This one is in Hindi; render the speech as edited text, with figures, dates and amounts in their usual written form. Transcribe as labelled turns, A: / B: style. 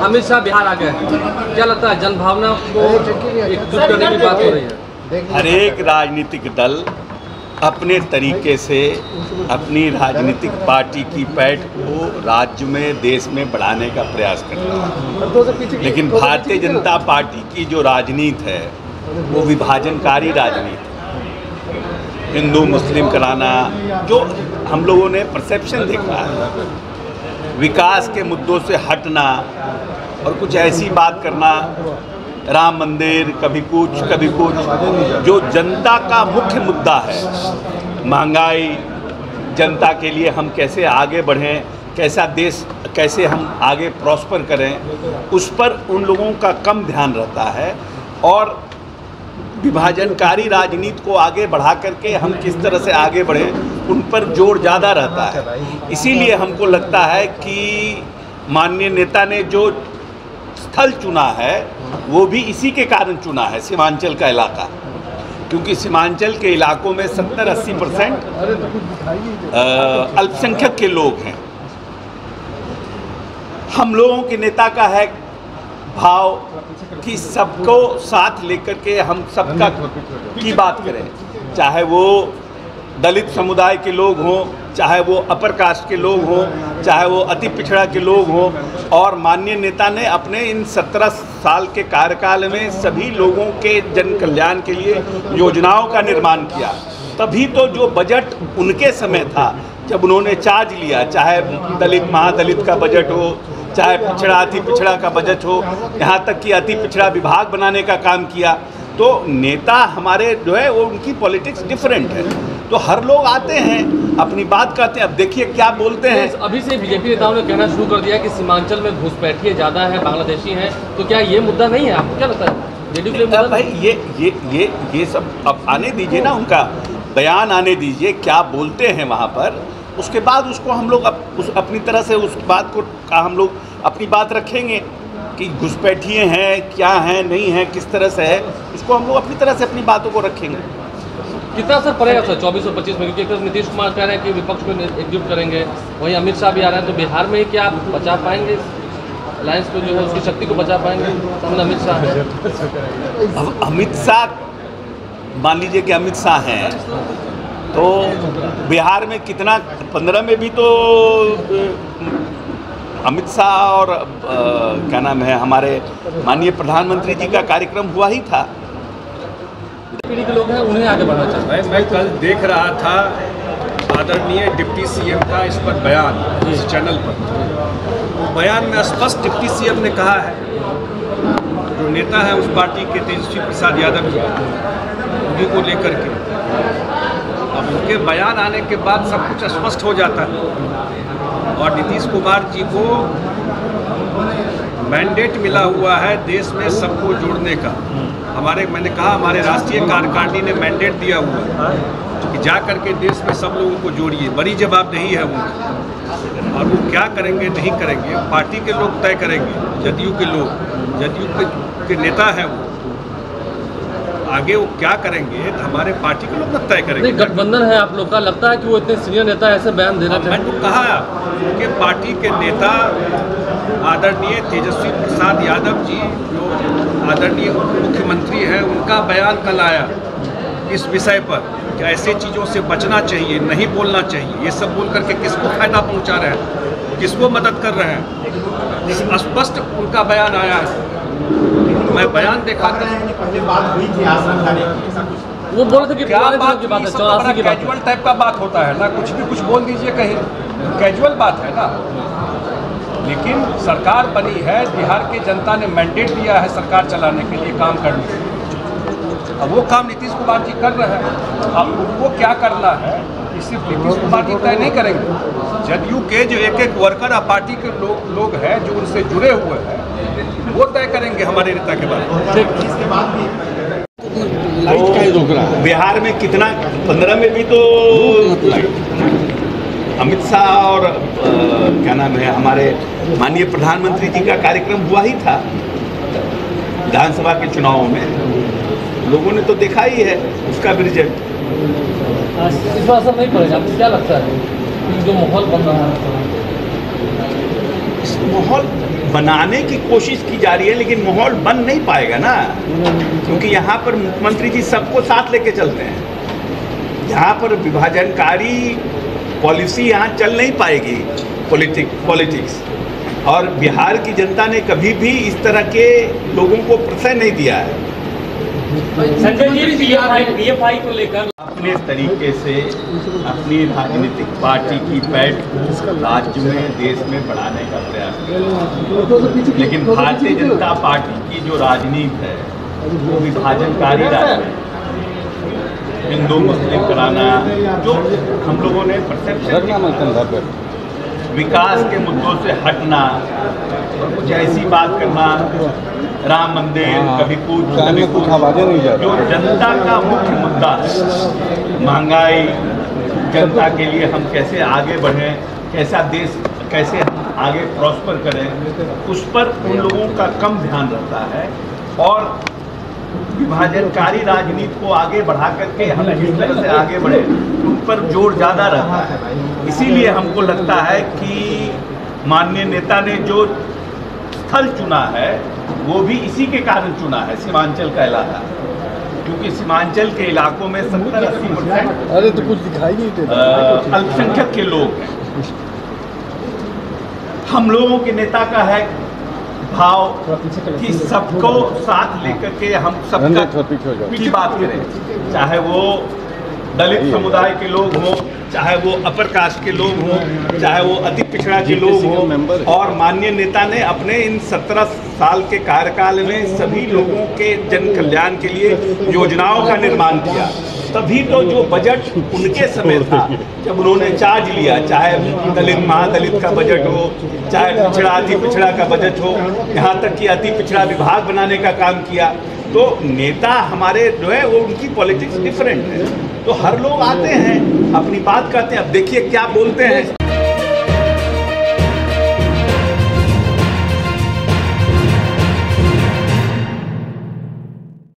A: अमित शाह बिहार आ गए हैं, क्या लगता है जनभावना को एकजुट करने की बात हो रही है?
B: हर एक राजनीतिक दल अपने तरीके से अपनी राजनीतिक पार्टी की पैठ को राज्य में, देश में बढ़ाने का प्रयास कर रहा है, लेकिन भारतीय जनता पार्टी की जो राजनीति है वो विभाजनकारी राजनीति है। हिंदू मुस्लिम कराना, जो हम लोगों ने परसेप्शन देखा है, विकास के मुद्दों से हटना और कुछ ऐसी बात करना, राम मंदिर, कभी कुछ, जो जनता का मुख्य मुद्दा है, महंगाई, जनता के लिए हम कैसे आगे बढ़ें, कैसा देश, कैसे हम आगे प्रॉस्पर करें, उस पर उन लोगों का कम ध्यान रहता है। और विभाजनकारी राजनीति को आगे बढ़ा करके हम किस तरह से आगे बढ़ें, उन पर जोर ज़्यादा रहता है। इसीलिए हमको लगता है कि माननीय नेता ने जो स्थल चुना है वो भी इसी के कारण चुना है, सीमांचल का इलाका, क्योंकि सीमांचल के इलाकों में 70-80% अल्पसंख्यक के लोग हैं। हम लोगों के नेता का है भाव कि सबको साथ लेकर के हम सबका की बात करें, चाहे वो दलित समुदाय के लोग हों, चाहे वो अपर कास्ट के लोग हों, चाहे वो अति पिछड़ा के लोग हों। और माननीय नेता ने अपने इन 17 साल के कार्यकाल में सभी लोगों के जन कल्याण के लिए योजनाओं का निर्माण किया। तभी तो जो बजट उनके समय था, जब उन्होंने चार्ज लिया, चाहे दलित महादलित का बजट हो, चाहे पिछड़ा अति पिछड़ा का बजट हो, यहाँ तक कि अति पिछड़ा विभाग बनाने का काम किया। तो नेता हमारे जो है वो, उनकी पॉलिटिक्स डिफरेंट है। तो हर लोग आते हैं, अपनी बात कहते हैं। अब देखिए क्या बोलते हैं।
A: अभी से बीजेपी नेताओं ने कहना शुरू कर दिया कि सीमांचल में घुसपैठिए ज़्यादा है, बांग्लादेशी हैं, तो क्या ये मुद्दा नहीं है? आपको क्या लगता है जेडीयू के लिए?
B: भाई ये सब अब आने दीजिए ना, उनका बयान आने दीजिए, क्या बोलते हैं वहाँ पर, उसके बाद उसको हम लोग अपनी तरह से उस बात को हम लोग अपनी बात रखेंगे कि घुसपैठिए हैं, क्या हैं, नहीं हैं, किस तरह से है, उसको हम लोग अपनी तरह से अपनी बातों को रखेंगे।
A: कितना असर पड़ेगा सर 24 और 25 में? क्योंकि एक तरफ नीतीश कुमार कह रहे हैं कि विपक्ष को एकजुट करेंगे, वहीं अमित शाह भी आ रहे हैं, तो बिहार में क्या आप बचा पाएंगे अलायंस को, जो है उसकी शक्ति को बचा पाएंगे? सामने अमित शाह है।
B: अब अमित शाह, मान लीजिए कि अमित शाह हैं, तो बिहार में कितना, 15 में भी तो अमित शाह और क्या नाम है, हमारे माननीय प्रधानमंत्री जी का कार्यक्रम हुआ ही था।
A: पीढ़ी के लोग हैं, उन्हें आगे बढ़ना चाहते हैं।
C: मैं कल देख रहा था आदरणीय डिप्टी सीएम का इस पर बयान, इस चैनल पर। वो बयान में स्पष्ट डिप्टी सीएम ने कहा है, जो नेता है उस पार्टी के तेजस्वी प्रसाद यादव जी, उन्हीं को लेकर के, अब उनके बयान आने के बाद सब कुछ स्पष्ट हो जाता है। और नीतीश कुमार जी को मैंडेट मिला हुआ है देश में सबको जोड़ने का। मैंने कहा हमारे राष्ट्रीय कार्यकारिणी ने मैंडेट दिया हुआ है कि जा करके देश में सब लोगों को जोड़िए। बड़ी जवाबदेही है उनकी, और वो क्या करेंगे नहीं करेंगे पार्टी के लोग तय करेंगे। जदयू के लोग, जदयू के नेता हैं, वो आगे वो क्या करेंगे तो हमारे पार्टी के लोग तय करेंगे।
A: गठबंधन है आप लोग का, लगता है कि वो इतने सीनियर नेता ऐसे बयान देना चाहिए?
C: मैंने कहा कि पार्टी के नेता आदरणीय तेजस्वी प्रसाद यादव जी, जो आदरणीय मुख्यमंत्री हैं, उनका बयान कल आया इस विषय पर कि ऐसे चीज़ों से बचना चाहिए, नहीं बोलना चाहिए। ये सब बोल करके किसको फायदा पहुंचा रहे हैं, किसको मदद कर रहे हैं, स्पष्ट उनका बयान आया है। मैं बयान देखा था,
A: वो बोल रहे थे कि
C: क्या बात
A: की बात है,
C: 84 की कैजुअल टाइप का बात होता है ना, कुछ भी कुछ बोल दीजिए, कहीं कैजुअल बात है ना। लेकिन सरकार बनी है, बिहार की जनता ने मैंडेट दिया है सरकार चलाने के लिए, काम करने के लिए। अब वो काम नीतीश कुमार जी कर रहे हैं। अब उनको क्या करना है कि सिर्फ नीतीश कुमार जी तय नहीं करेंगे, जदयू के जो एक एक वर्कर और पार्टी के लोग हैं जो उनसे जुड़े हुए हैं, वो तय करेंगे हमारे नेता के बारे में।
B: तो बिहार में कितना, 15 में भी तो अमित शाह और क्या नाम है, हमारे माननीय प्रधानमंत्री जी का कार्यक्रम हुआ ही था। विधानसभा के चुनावों में लोगों ने तो देखा ही है उसका भी रिजल्ट।
A: इस बार असर नहीं पड़ेगा, आपको क्या लगता है जो माहौल बन रहा है?
B: इस माहौल बनाने की कोशिश की जा रही है, लेकिन माहौल बन नहीं पाएगा ना, क्योंकि यहाँ पर मुख्यमंत्री जी सबको साथ लेके चलते हैं। यहाँ पर विभाजनकारी पॉलिसी यहाँ चल नहीं पाएगी, पॉलिटिक्स। और बिहार की जनता ने कभी भी इस तरह के लोगों को प्रश्रय नहीं दिया है।
D: संजय जी, पीएफआई को लेकर
B: अपने तरीके से अपनी राजनीतिक पार्टी की पैठ को राज्य में, देश में बढ़ाने का प्रयास किया, लेकिन भारतीय जनता पार्टी की जो राजनीति है वो विभाजनकारी राजनीति, हिंदू मुस्लिम कराना, जो हम लोगों ने परसेप्शन, विकास के मुद्दों से हटना और कुछ ऐसी बात करना, राम मंदिर कभी कुछ आवाजें नहीं जा रही। जो जनता का मुख्य मुद्दा है, महंगाई, जनता के लिए हम कैसे आगे बढ़ें, कैसा देश कैसे आगे प्रॉस्पर करें, उस पर उन लोगों का कम ध्यान रहता है। और विभाजनकारी राजनीति को आगे बढ़ा करके हम जिस तरह से आगे बढ़े, उन पर जोर ज़्यादा रहता है। इसीलिए हमको लगता है कि माननीय नेता ने जो स्थल चुना है वो भी इसी के कारण चुना है, सीमांचल का इलाका, क्योंकि सीमांचल के इलाकों में 70-80%
E: अरे तो कुछ दिखाई नहीं देता,
B: अल्पसंख्यक के लोग हैं। हम लोगों के नेता का है भाव कि सबको साथ लेकर के हम सबका की बात करें, चाहे वो दलित समुदाय के लोग हों, चाहे वो अपर कास्ट के लोग हों, चाहे वो अति पिछड़ा के लोग हों। और माननीय नेता ने अपने इन 17 साल के कार्यकाल में सभी लोगों के जन कल्याण के लिए योजनाओं का निर्माण किया। तभी तो जो बजट उनके समय था, जब उन्होंने चार्ज लिया, चाहे दलित महादलित का बजट हो, चाहे पिछड़ा अति पिछड़ा का बजट हो, यहाँ तक कि अति पिछड़ा विभाग बनाने का काम किया, तो नेता हमारे जो है वो उनकी पॉलिटिक्स डिफरेंट है। तो हर लोग आते हैं, अपनी बात करते हैं। अब देखिए क्या बोलते हैं।